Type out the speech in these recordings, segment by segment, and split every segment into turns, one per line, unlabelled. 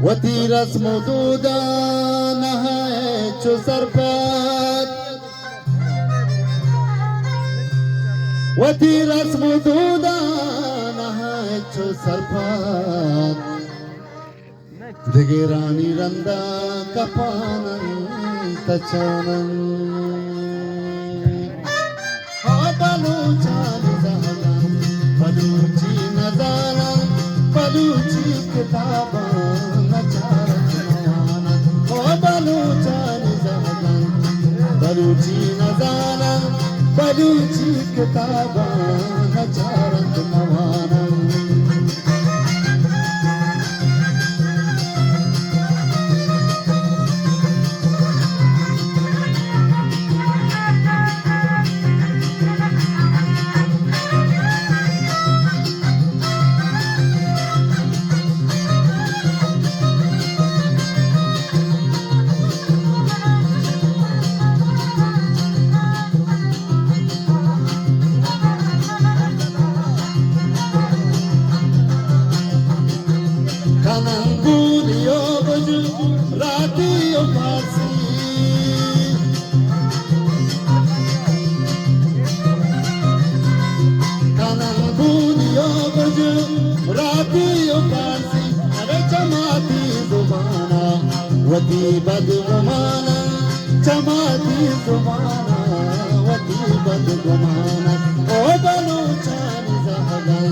वती रस्म दूदा नहाए चो सरपत वती रस्म दूदा नहाए चो सरपत दिगे रानी रंदा कपानन तचानन बलूचानी जहनन बलूची नजारा बलूची किताबा नचारत नवानन ओ बलूचानी जहनन बलूची नजारा बलूची किताबा नचारत नवानन वती बदगुमाना चमाती जुबाना वती बदगुमाना ओ बलूचानी जहलाई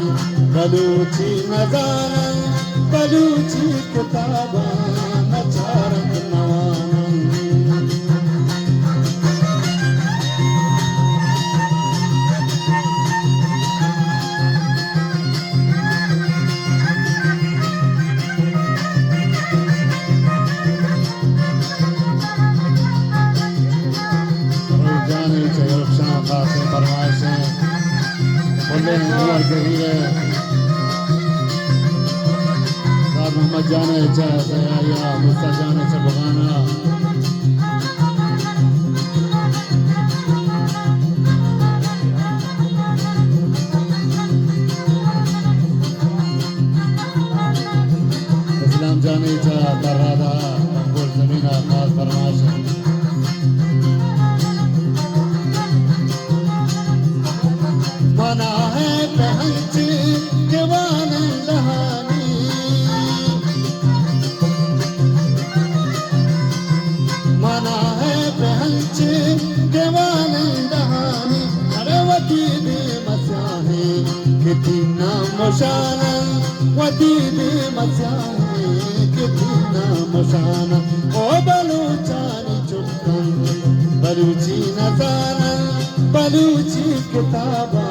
बलूची नजारा बलूची किताबा नचारत नवाना मोहम्मद जाने चाहते या मुस्ता जाने से बगाना इस्लाम जाने चाहता रहा मकबूल ज़मीन खास फरमाइश मना है पहंची जवान लहानी मना है पहंची जवान लहानी अरे वती दे मस्याहे कितनी नामशाना वती दे मस्याहे कितनी नामशाना ओ बलूचानी चुक्कन बलूची नजारा बलूची किताबा